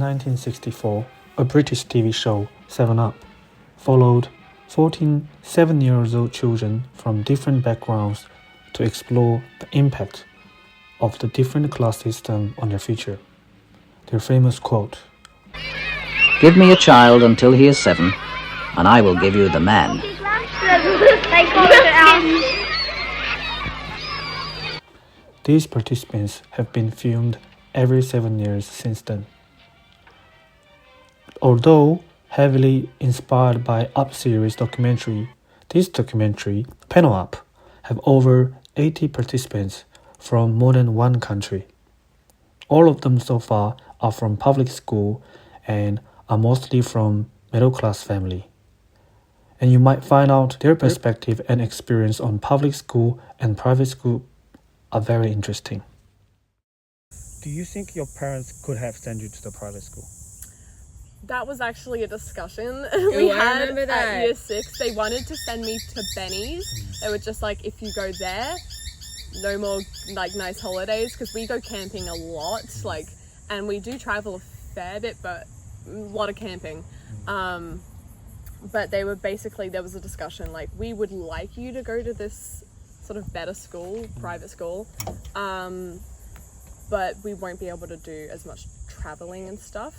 1964, a British TV show, 7 Up, followed 14 7-year-old children from different backgrounds to explore the impact of the different class system on their future. Their famous quote, "Give me a child until he is 7, and I will give you the man." These participants have been filmed every 7 years since then. Although heavily inspired by Up series documentary, this documentary, Penno UP, have over 80 participants from more than one country. All of them so far are from public school and are mostly from middle-class family. And you might find out their perspective and experience on public school and private school are very interesting. Do you think your parents could have sent you to the private school? That was actually a discussion I remember that. at year 6. They wanted to send me to Benny's. They were just like, if you go there, no more like nice holidays, because we go camping a lot, and we do travel a fair bit, but a lot of camping. But they were basically, there was a discussion like, we would like you to go to this sort of better school, private school, but we won't be able to do as much traveling and stuff.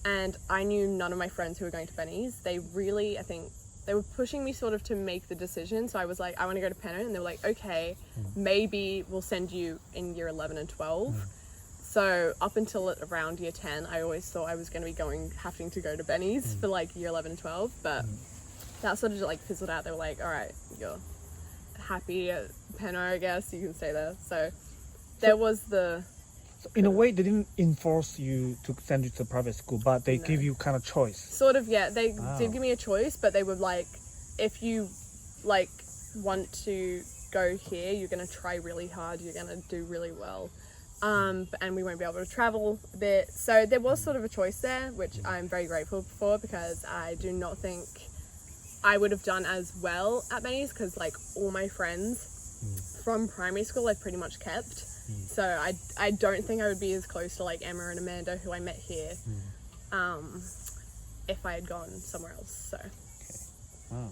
And I knew none of my friends who were going to Benny's. They really, I think, they were pushing me sort of to make the decision. So I was like, I want to go to Penno, and they were like, okay, maybe we'll send you in year 11 and 12. So up until around year 10, I always thought I was going to be having to go to Benny's for like year 11 and 12, but that sort of like fizzled out. They were like, all right, you're happy at Penno, I guess you can stay there. So there was the... So in a way, they didn't enforce you to send you to private school, but they give you kind of choice. Sort of, yeah. They did give me a choice, but they were like, if you like want to go here, you're going to try really hard, you're going to do really well. And we won't be able to travel a bit. So there was sort of a choice there, which I'm very grateful for, because I do not think I would have done as well at Benny's, because like all my friends from primary school I've pretty much kept. So I don't think I would be as close to like Emma and Amanda, who I met here, if I had gone somewhere else. So. Wow.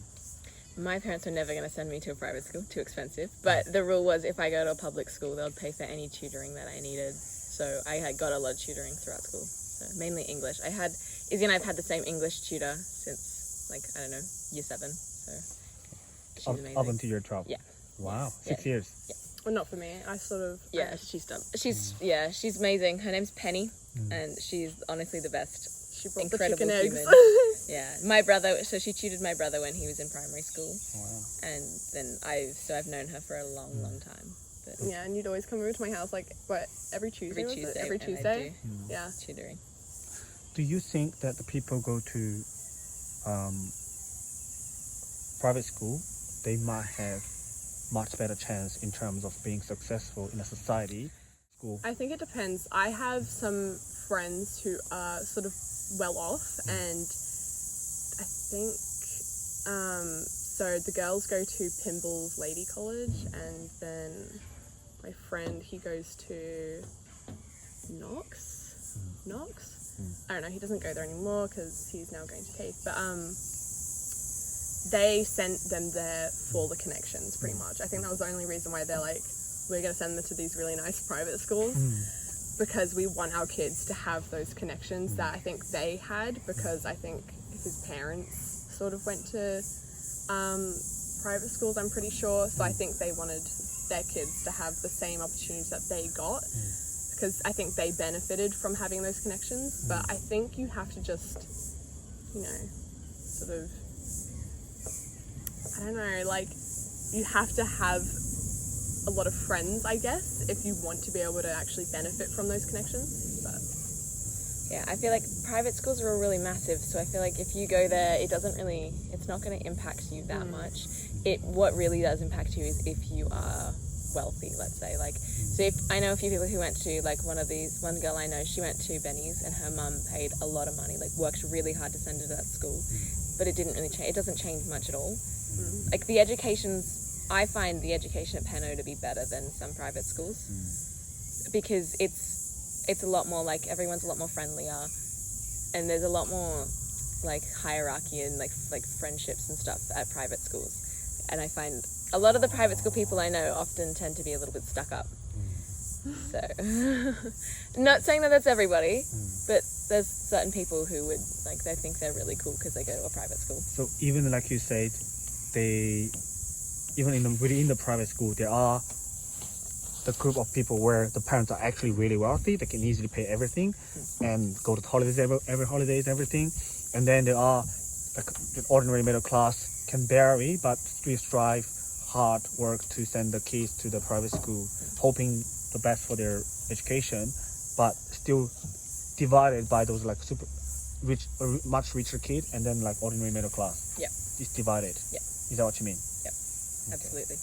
My parents were never going to send me to a private school, too expensive. But the rule was if I go to a public school, they'll pay for any tutoring that I needed. So I had got a lot of tutoring throughout school. So mainly English. Izzy and I've had the same English tutor since, like, I don't know, year 7. So she's amazing. Up until year 12? Yeah. Wow, 6 years. Yeah. Well, not for me. I sort of... Yeah, she's done. She's amazing. Her name's Penny, and she's honestly the best. She brought Incredible the chicken human. eggs. Yeah, my brother. So she tutored my brother when he was in primary school. Wow. And then I've known her for a long, long time. But Yeah, and you'd always come over to my house like every Tuesday. Every and I Tuesday. do Yeah. tutoring. Do you think that the people go to private school, they might have much better chance in terms of being successful in a society school? I think it depends. I have some friends who are sort of well off, and I think so the girls go to Pimble's Lady College, and then my friend, he goes to Knox. I don't know, he doesn't go there anymore because he's now going to Keith, but they sent them there for the connections, pretty much. I think that was the only reason why they're like, we're going to send them to these really nice private schools, because we want our kids to have those connections that I think they had, because I think his parents sort of went to private schools, I'm pretty sure. So I think they wanted their kids to have the same opportunities that they got, because I think they benefited from having those connections. But I think you have to just, sort of, I don't know, like, you have to have a lot of friends, I guess, if you want to be able to actually benefit from those connections. But Yeah, I feel like private schools are all really massive, so I feel like if you go there, it's not going to impact you that much. What really does impact you is if you are wealthy, let's say. Like, so if I know a few people who went to, like, one girl I know, she went to Benny's, and her mum paid a lot of money, like, worked really hard to send her to that school, but it didn't really change. It doesn't change much at all. Like, I find the education at Penno to be better than some private schools, because it's a lot more, like, everyone's a lot more friendlier. and there's a lot more like hierarchy and like friendships and stuff at private schools. And I find a lot of the private school people I know often tend to be a little bit stuck up. So, not saying that that's everybody, but there's certain people who would, like, they think they're really cool because they go to a private school. So even like you said, within the private school, there are the group of people where the parents are actually really wealthy. They can easily pay everything and go to holidays every holidays, everything. And then there are like the ordinary middle class can vary, but still strive hard work to send the kids to the private school, hoping the best for their education, but still divided by those like super rich, much richer kid, and then like ordinary middle class. Yeah. It's divided. Yeah. Is that what you mean? Yep. Absolutely.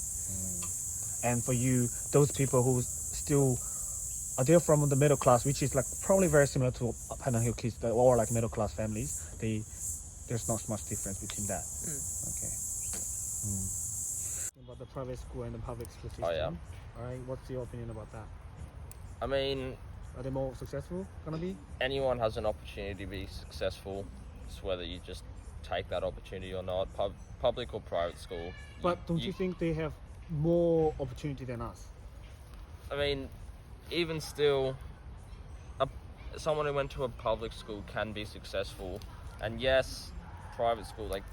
And for you, those people who still are there from the middle class, which is like probably very similar to Penno Hill kids, or like middle class families, there's not much difference between that. Okay. About the private school and the public school system. Oh yeah. All right. What's your opinion about that? I mean, Are they more successful gonna be? anyone has an opportunity to be successful. It's whether you just take that opportunity or not. Public or private school. But don't you think they have more opportunity than us? I mean, even still, someone who went to a public school can be successful. And yes, private school, like,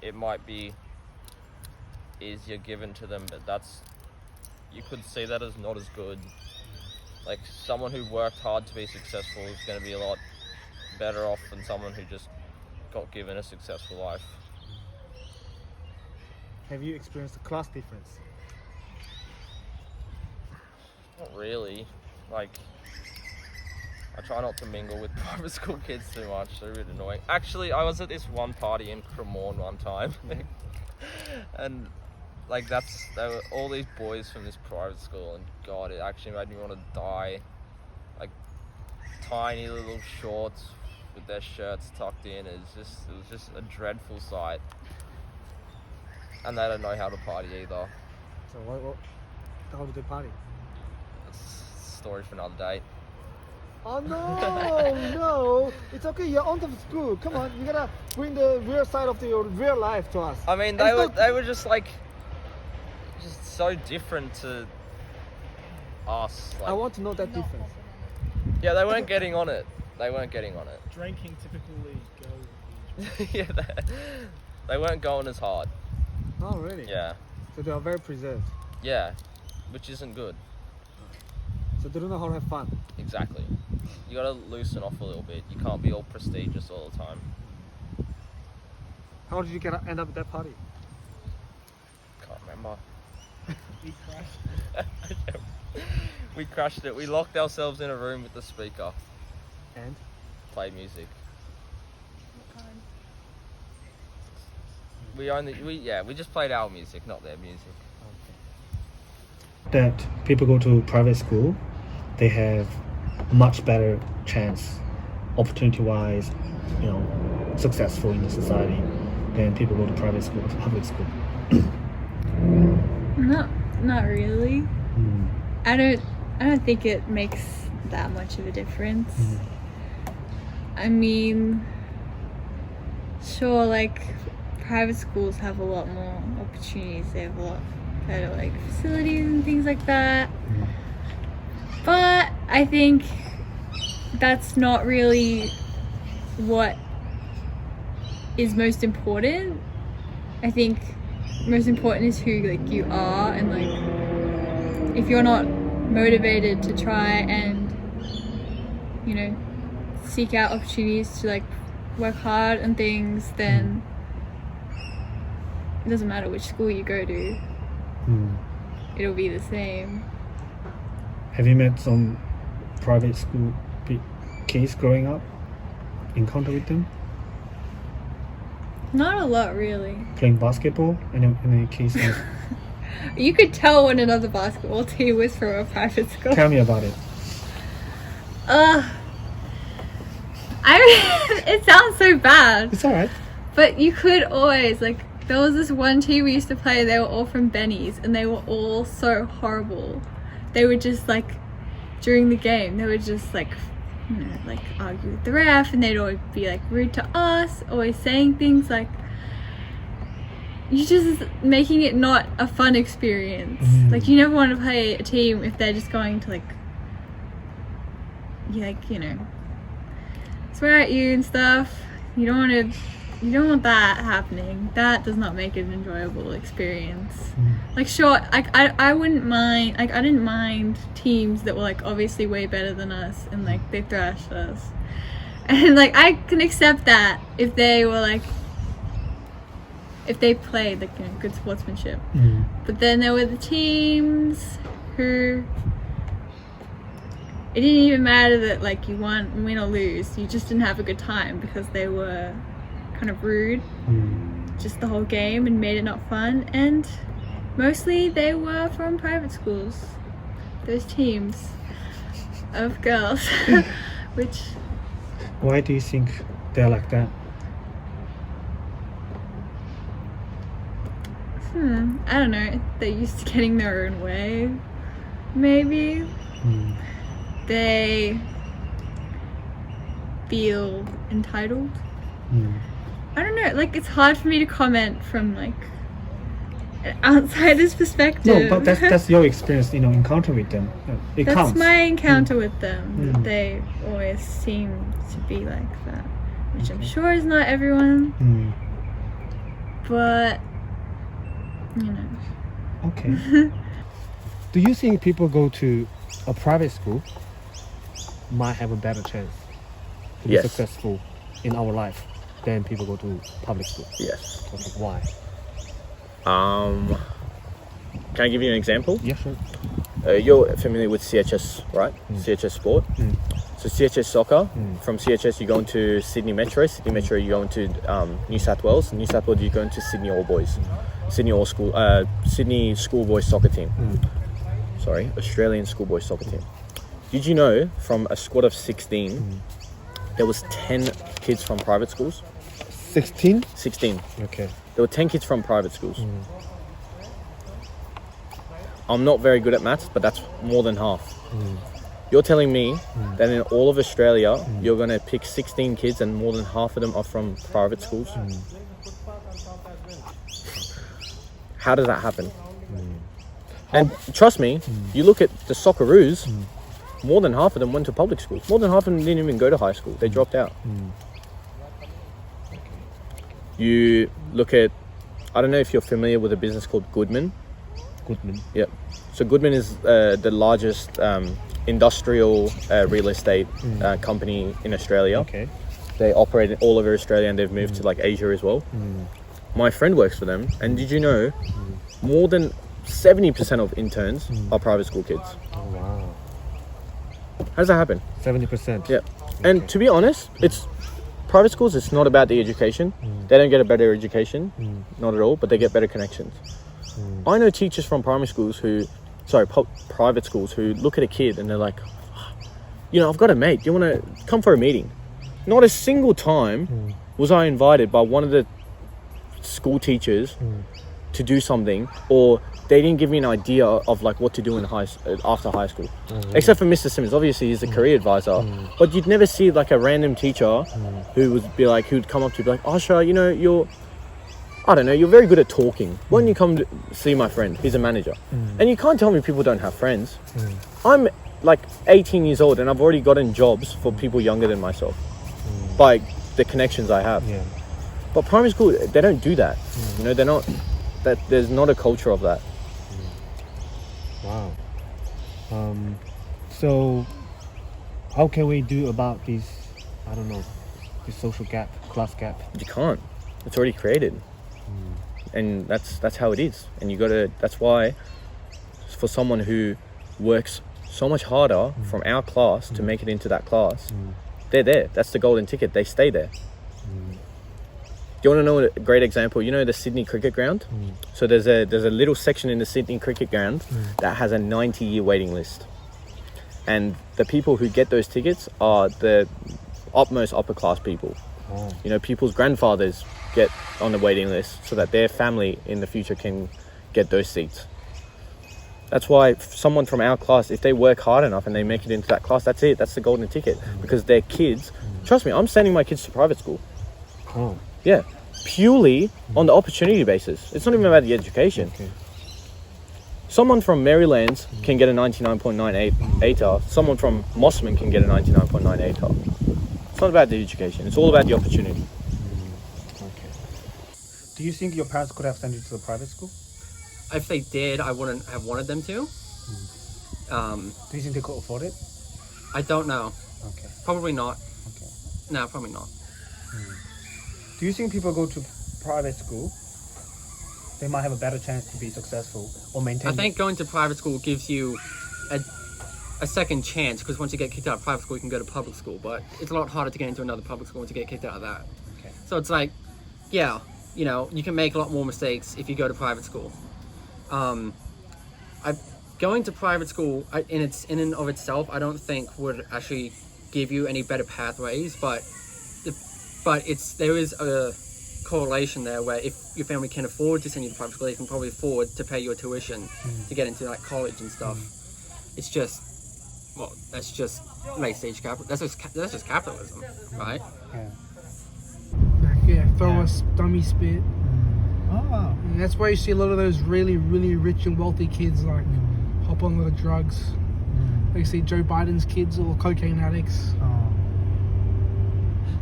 it might be easier given to them, but you could see that as not as good. Like, someone who worked hard to be successful is going to be a lot better off than someone who just got given a successful life. Have you experienced the class difference? Not really. Like, I try not to mingle with private school kids too much. They're really annoying. Actually, I was at this one party in Cremorne one time, and like there were all these boys from this private school, and God, it actually made me want to die. Like, tiny little shorts with their shirts tucked in. It was just a dreadful sight. And they don't know how to party either. So how do they party? It's a story for another day. Oh no, it's okay. You're on to school. Come on, you gotta bring the real side of your real life to us. I mean, they were just like, just so different to us. Like, I want to know that difference. yeah, they weren't getting on it. Drinking typically goes. Yeah, they weren't going as hard. Oh really? Yeah, So they are very preserved. yeah, which isn't good. So they don't know how to have fun. Exactly. You gotta loosen off a little bit. You can't be all prestigious all the time. How did you end up at that party? Can't remember. We crashed. We crashed it. We locked ourselves in a room with the speaker. And? Played music. We just played our music, not their music. That people go to private school, they have a much better chance, opportunity-wise, successful in the society than people go to private school or public school. Not really. I don't think it makes that much of a difference. I mean, sure, like, private schools have a lot more opportunities. They have a lot better, like, facilities and things like that. But I think that's not really what is most important. I think most important is who, like, you are, and, like, if you're not motivated to try and, seek out opportunities to, like, work hard and things, then it doesn't matter which school you go to. It'll be the same. Have you met some private school kids growing up? In contact with them? Not a lot, really. Playing basketball? Any kids? You could tell when another basketball team was from a private school. Tell me about it. It sounds so bad. It's alright. But you could always, like, there was this one team we used to play, they were all from Benny's, and they were all so horrible. They would just, like, during the game, they would just, like, you know, like argue with the ref, and they'd always be like rude to us, always saying things like, you're just making it not a fun experience. Like, you never want to play a team if they're just going to like, you know, swear at you and stuff. You don't want that happening. That does not make it an enjoyable experience. Like, sure, I wouldn't mind, like, I didn't mind teams that were like obviously way better than us and like they thrashed us, and like I can accept that if they were like, if they played like, you know, good sportsmanship. But then there were the teams who, it didn't even matter that like you win or lose, you just didn't have a good time because they were kind of rude just the whole game and made it not fun. And mostly they were from private schools, those teams of girls. Which, Why do you think they're like that? I don't know, they're used to getting their own way, maybe. They feel entitled. I don't know, like, it's hard for me to comment from like an outsider's perspective. No, but that's your experience, you know, encounter with them. That's counts. My encounter with them, that they always seem to be like that, which I'm sure is not everyone. But, you know. Okay. Do you think people go to a private school might have a better chance to be successful in our life than people go to public school? Yes. Okay, why? Can I give you an example? Yeah, sure. You're familiar with CHS, right? CHS sport. So CHS soccer, from CHS you go into Sydney Metro. Sydney Metro you go into New South Wales. New South Wales you go into Sydney All Boys. Sydney Schoolboys soccer team. Sorry, Australian Schoolboys soccer team. Did you know from a squad of 16, there was 10 kids from private schools? 16? 16. Okay. There were 10 kids from private schools. I'm not very good at maths, but that's more than half. You're telling me that in all of Australia, you're going to pick 16 kids and more than half of them are from private schools? How does that happen? And trust me, you look at the Socceroos, more than half of them went to public schools. More than half of them didn't even go to high school. They dropped out. You look at, I don't know if you're familiar with a business called Goodman. Goodman. Yep. So Goodman is the largest industrial real estate company in Australia. Okay. They operate all over Australia and they've moved to like Asia as well. My friend works for them, and did you know more than 70% of interns are private school kids? Oh, wow. How does that happen? 70%. Yeah. And to be honest, it's private schools, it's not about the education. They don't get a better education, not at all, but they get better connections. I know teachers from private schools who look at a kid and they're like, you know, I've got a mate, do you want to come for a meeting? Not a single time was I invited by one of the school teachers to do something, or they didn't give me an idea of like what to do in after high school. Except for Mr. Simmons, obviously he's a career advisor, but you'd never see like a random teacher who would be like, who'd come up to you be like, Asha, you know, you're very good at talking. Why don't you come to see my friend? He's a manager. And you can't tell me people don't have friends. I'm like 18 years old and I've already gotten jobs for people younger than myself by the connections I have. Yeah. But primary school, they don't do that. You know, they're not, there's not a culture of that. Wow. So how can we do about this, I don't know, this social gap, class gap? You can't. It's already created. And that's how it is. And you gotta, that's why for someone who works so much harder from our class to make it into that class, they're there. That's the golden ticket. They stay there. Do you want to know a great example? You know the Sydney cricket ground? So there's a little section in the Sydney cricket ground that has a 90-year waiting list. And the people who get those tickets are the utmost upper class people. You know, people's grandfathers get on the waiting list so that their family in the future can get those seats. That's why someone from our class, if they work hard enough and they make it into that class, that's it. That's the golden ticket. Because their kids, trust me, I'm sending my kids to private school. Oh. Yeah, purely on the opportunity basis. It's not even about the education. Okay. Someone from Maryland can get a 99.98 ATAR. Someone from Mossman can get a 99.9 ATAR. It's not about the education. It's all about the opportunity. Okay. Do you think your parents could have sent you to the private school? If they did, I wouldn't have wanted them to. Do you think they could afford it? I don't know. Okay. Probably not. Okay. No, probably not. Do you think people go to private school, they might have a better chance to be successful or maintain? I think going to private school gives you a second chance, because once you get kicked out of private school, you can go to public school, but it's a lot harder to get into another public school once you get kicked out of that. Okay. So it's like, yeah, you know, you can make a lot more mistakes if you go to private school. Going to private school in and of itself, I don't think would actually give you any better pathways, but there is a correlation there where if your family can afford to send you to private school, they can probably afford to pay your tuition to get into like college and stuff. It's just, well, that's just late stage capital. That's just capitalism, right? Yeah. Yeah, throw us dummy spit. Oh. And that's why you see a lot of those really, really rich and wealthy kids like hop on a lot of drugs. Like you see Joe Biden's kids or cocaine addicts. Oh.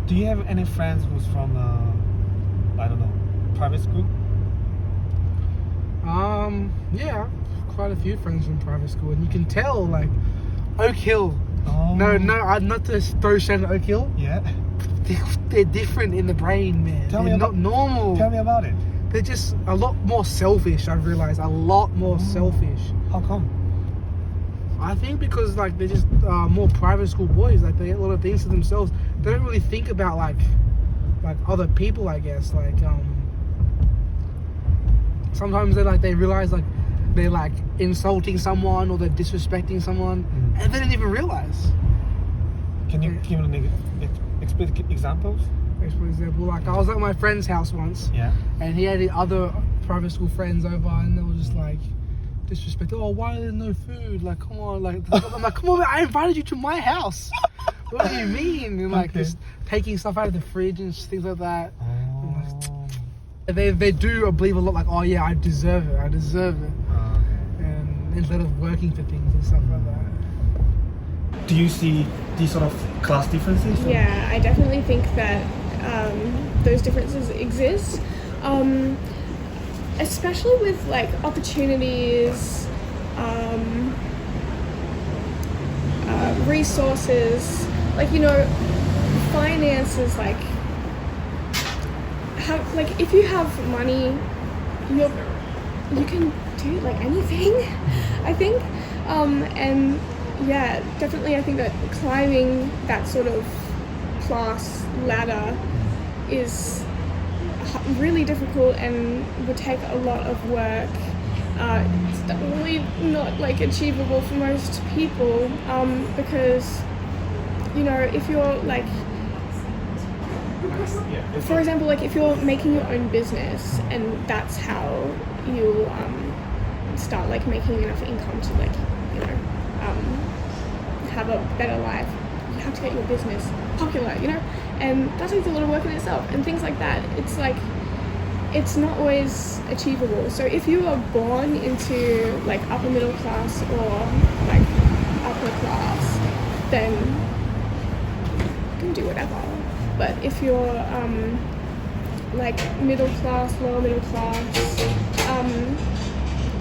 Do you have any friends who's from, I don't know, private school? Yeah, quite a few friends from private school, and you can tell like Oak Hill. Oh. No, I'm not to throw shade at Oak Hill. Yeah. They're different in the brain, man. They're not normal. Tell me about it. They're just a lot more selfish. I've realized a lot more selfish. How come? I think because like they're just more private school boys. Like they get a lot of things to themselves. They don't really think about like other people. I guess like sometimes they realize like they're like insulting someone or they're disrespecting someone, and they don't even realize. Can you give an explicit examples? For example, like I was at my friend's house once, and he had the other private school friends over, and they were just like disrespect. Oh, why is there no food? Like, come on, like I'm like, come on, man, I invited you to my house. What do you mean? And like just taking stuff out of the fridge and things like that. They do believe a lot, like, oh yeah, I deserve it, and instead of working for things and stuff like that. Do you see these sort of class differences? Yeah, I definitely think that those differences exist, especially with like opportunities, resources, like, you know, finances, like if you have money, you can do like anything, I think, and yeah, definitely I think that climbing that sort of class ladder is really difficult and would take a lot of work. It's definitely not like achievable for most people, because, you know, if you're like, for example, like if you're making your own business and that's how you start like making enough income to like, you know, have a better life, you have to get your business popular, you know, and that takes a lot of work in itself, and things like that. It's like, it's not always achievable. So if you are born into like upper middle class or like upper class, then you can do whatever. But if you're like middle class, lower middle class,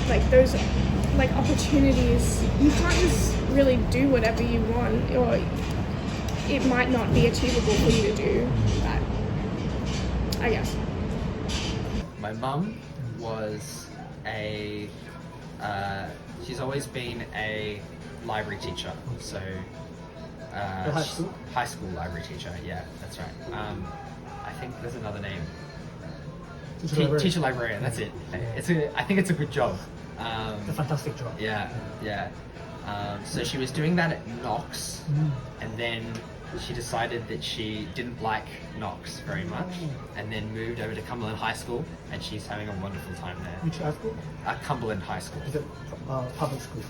like those like opportunities, you can't just really do whatever you want, or it might not be achievable for you to do that, I guess. My mum was she's always been a library teacher, so high school library teacher, yeah, that's right. I think there's another name. Teacher librarian, that's it. I think it's a good job. It's a fantastic job. Yeah. So she was doing that at Knox, and then she decided that she didn't like Knox very much, and then moved over to Cumberland High School, and she's having a wonderful time there. Which high school? Cumberland High School. Is it public school?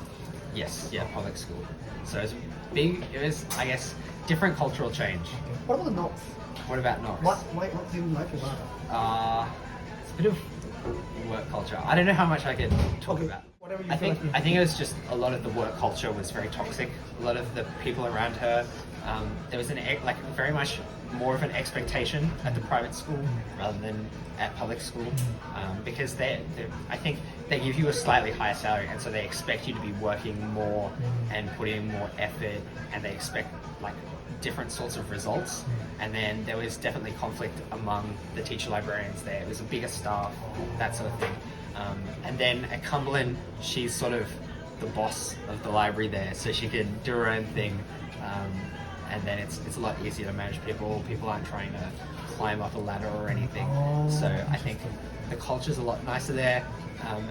Yes, yeah, public school. So it was, I guess, different cultural change. Okay. What about the Knox? What about Knox? What do you like about it? It's a bit of work culture. I don't know how much I can talk about. Whatever you I feel think like I think it was just a lot of the work culture was very toxic. A lot of the people around her, there was very much more of an expectation at the private school rather than at public school, because I think they give you a slightly higher salary, and so they expect you to be working more and putting in more effort, and they expect like different sorts of results. And then there was definitely conflict among the teacher librarians there. It was a bigger staff, that sort of thing. And then at Cumberland, she's sort of the boss of the library there, so she can do her own thing. And then it's a lot easier to manage people. People aren't trying to climb up a ladder or anything. So I think the culture's a lot nicer there,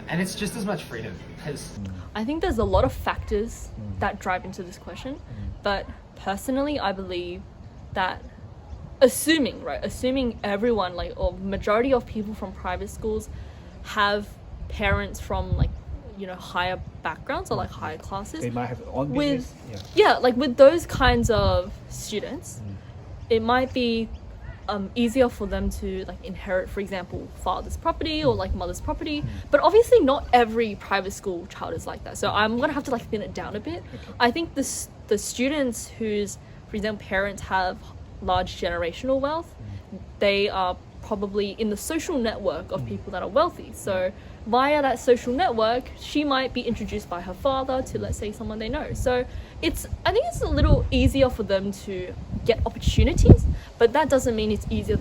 and it's just as much freedom. Because I think there's a lot of factors that drive into this question, but personally, I believe that assuming everyone, like, or majority of people from private schools have parents from, like, you know, higher backgrounds or like higher classes. They might have their own with business. like with those kinds of students, it might be easier for them to like inherit, for example, father's property or like mother's property. But obviously not every private school child is like that, so I'm gonna have to like thin it down a bit. I think the students whose, for example, parents have large generational wealth, they are probably in the social network of people that are wealthy. So via that social network, she might be introduced by her father to, let's say, someone they know. So I think it's a little easier for them to get opportunities, but that doesn't mean it's easier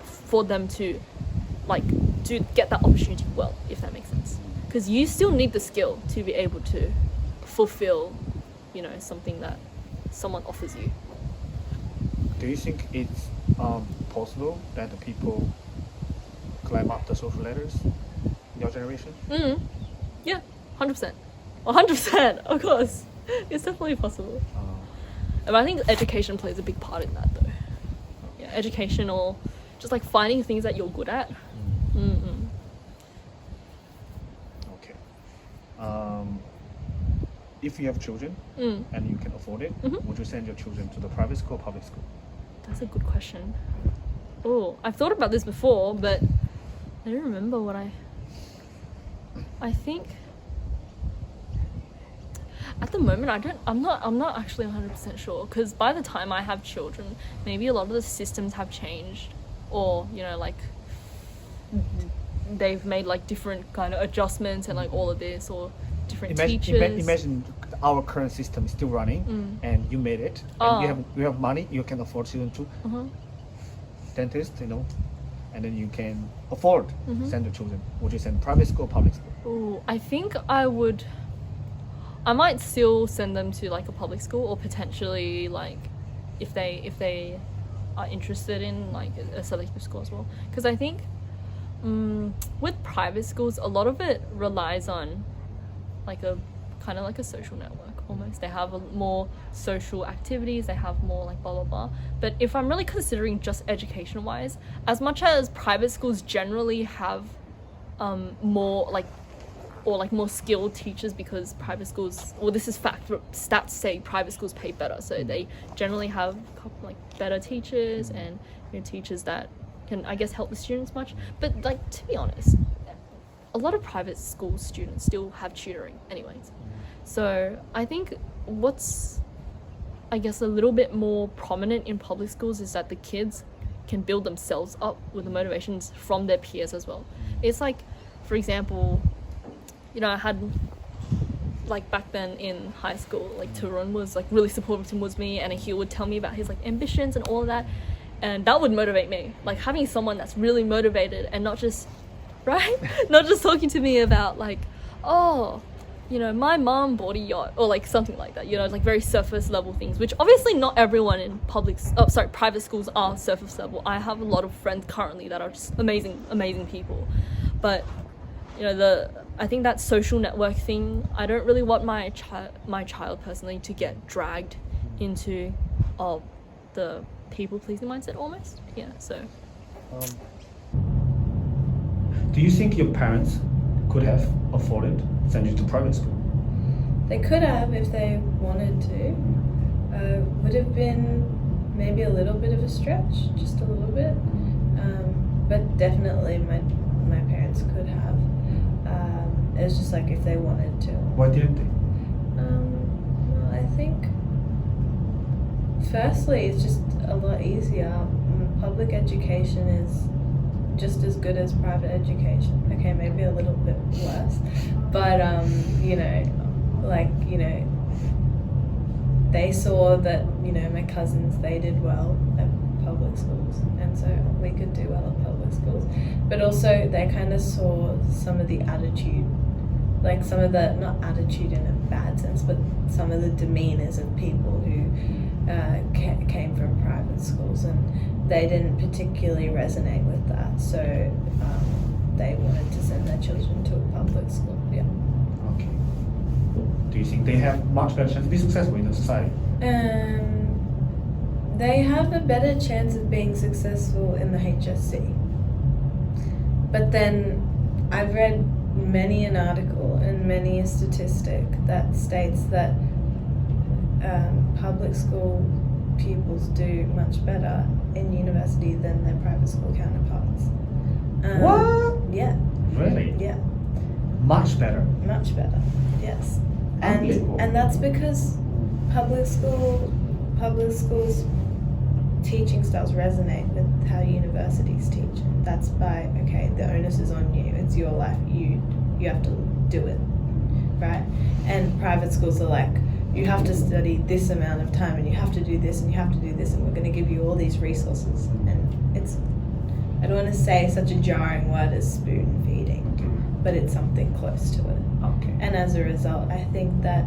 for them to get that opportunity well, if that makes sense. Because you still need the skill to be able to fulfill, you know, something that someone offers you. Do you think it's possible that the people climb up the social ladders in your generation? Yeah, 100%. 100%, of course. It's definitely possible. But I think education plays a big part in that, though. Yeah, education, or just like finding things that you're good at. Okay. If you have children and you can afford it, would you send your children to the private school or public school? That's a good question. Oh, I've thought about this before, but I don't remember what I think at the moment I'm not actually 100% sure, because by the time I have children, maybe a lot of the systems have changed, or, you know, like they've made like different kind of adjustments and like all of this, or different teachers. Imagine our current system is still running, and you made it, and you have money, you can afford children to dentist, you know, and then you can afford send your children. Would you send private school or public school? Oh, I think I might still send them to like a public school, or potentially like if they are interested in like a selective school as well. Because I think with private schools, a lot of it relies on like a kind of like a social network almost. They have more social activities, they have more like blah blah blah. But if I'm really considering just education wise, as much as private schools generally have more like, or like more skilled teachers, because private schools, well, this is fact, stats say private schools pay better, so they generally have like better teachers and, you know, teachers that can, I guess, help the students much. But like, to be honest, a lot of private school students still have tutoring anyways. So I think what's, I guess, a little bit more prominent in public schools is that the kids can build themselves up with the motivations from their peers as well. It's like, for example, you know, I had, like, back then in high school, like, Turun was like really supportive towards me, and he would tell me about his like ambitions and all of that, and that would motivate me. Like, having someone that's really motivated and not just, right? Not just talking to me about like, oh, you know, my mom bought a yacht, or like something like that, you know, like very surface level things, which obviously not everyone in private schools are surface level. I have a lot of friends currently that are just amazing people. But, you know, I think that social network thing, I don't really want my child personally to get dragged into, oh, the people pleasing mindset almost. Yeah, so. Do you think your parents could have afforded sending you to private school? They could have if they wanted to. Would have been maybe a little bit of a stretch, just a little bit. But definitely my parents could have. It was just like if they wanted to. Why didn't they? Well, I think firstly it's just a lot easier. Public education is just as good as private education. Okay, maybe a little bit worse, but they saw that my cousins, they did well at public schools, and so we could do well at public schools. But also they kind of saw some of the attitude, like some of the, not attitude in a bad sense, but some of the demeanors of people who came from private schools, and they didn't particularly resonate with that, so they wanted to send their children to a public school. Yeah. Okay. Do you think they have much better chance to be successful in the society? They have a better chance of being successful in the HSC. But then I've read many an article and many a statistic that states that public school pupils do much better in university than their private school counterparts. What? Yeah. Really? Yeah. Much better? Much better, yes. Unbelievable. And that's because public schools teaching styles resonate with how universities teach. That's by, okay, the onus is on you, it's your life, you have to do it, right? And private schools are like, you have to study this amount of time, and you have to do this, and you have to do this, and we're going to give you all these resources. And it's, I don't want to say such a jarring word as spoon feeding, but it's something close to it. Okay. And as a result, I think that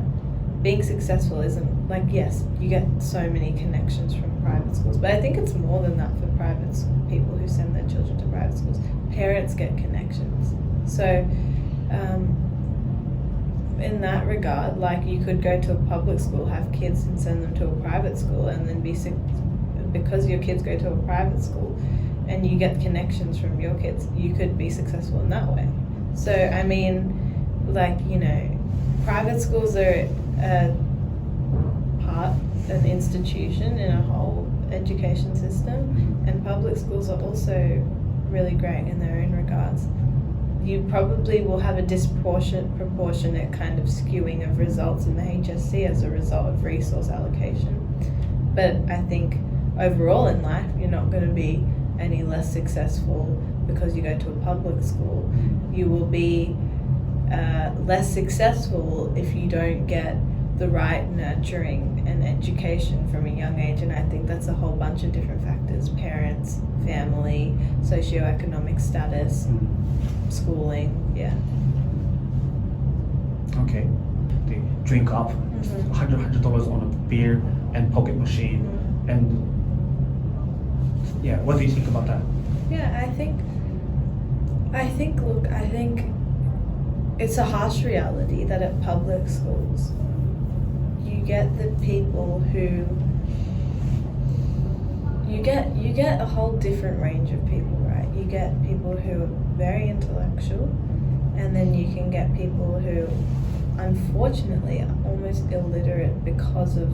being successful isn't like, yes, you get so many connections from private schools, but I think it's more than that for private people who send their children to private schools. Parents get connections. So in that regard, like, you could go to a public school, have kids, and send them to a private school, and then because your kids go to a private school and you get connections from your kids, you could be successful in that way. So I mean, like, private schools are an institution in a whole education system, and public schools are also really great in their own regards. You probably will have a proportionate kind of skewing of results in the HSC as a result of resource allocation. But I think overall in life, you're not going to be any less successful because you go to a public school. You will be less successful if you don't get the right nurturing and education from a young age, and I think that's a whole bunch of different factors: parents, family, socioeconomic status, schooling. Yeah. Okay. They drink up $100 on a beer and pocket machine, and yeah, what do you think about that? Yeah, I think it's a harsh reality that at public schools you get the people who you get a whole different range of people, right? You get people who are very intellectual, and then you can get people who unfortunately are almost illiterate because of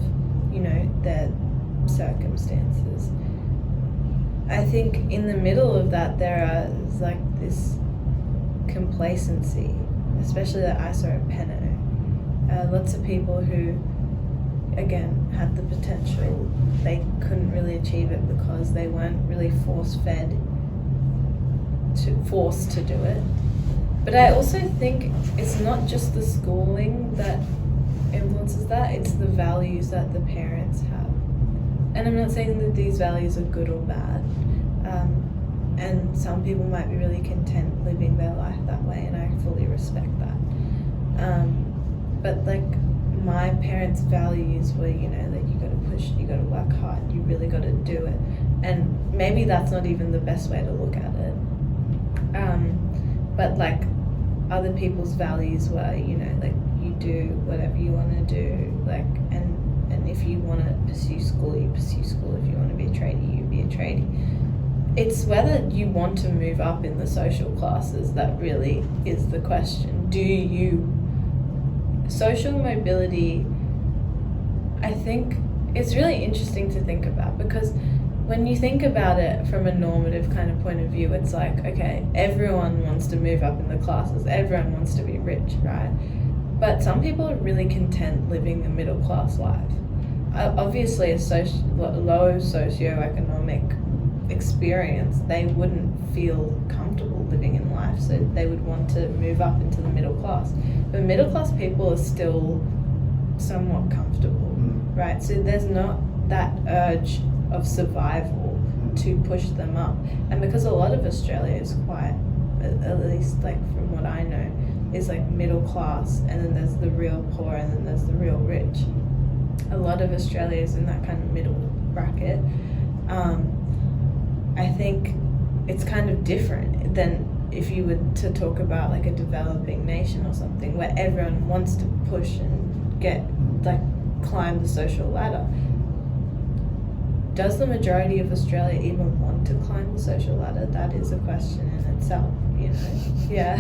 their circumstances. I think in the middle of that there is like this complacency, especially that I saw at Penno. Lots of people who, again, had the potential, they couldn't really achieve it because they weren't really forced to do it. But I also think it's not just the schooling that influences that, it's the values that the parents have. And I'm not saying that these values are good or bad. And some people might be really content living their life that way, and I fully respect that. But like, my parents' values were, that you gotta push, you gotta work hard, you really gotta do it. And maybe that's not even the best way to look at it. But like, other people's values were, like, you do whatever you wanna do, like, and if you want to pursue school, you pursue school. If you want to be a tradie, you be a tradie. It's whether you want to move up in the social classes that really is the question. Do you? Social mobility, I think, it's really interesting to think about, because when you think about it from a normative kind of point of view, it's like, okay, everyone wants to move up in the classes, everyone wants to be rich, right? But some people are really content living a middle class life. Obviously, a low socioeconomic experience, they wouldn't feel comfortable living in life, so they would want to move up into the middle class. But middle class people are still somewhat comfortable, right? So there's not that urge of survival to push them up. And because a lot of Australia is quite, at least like from what I know, is like middle class, and then there's the real poor, and then there's the real rich. A lot of Australia is in that kind of middle bracket. I think it's kind of different than if you were to talk about like a developing nation or something, where everyone wants to push and get, like, climb the social ladder. Does the majority of Australia even want to climb the social ladder? That is a question in itself, you know? Yeah.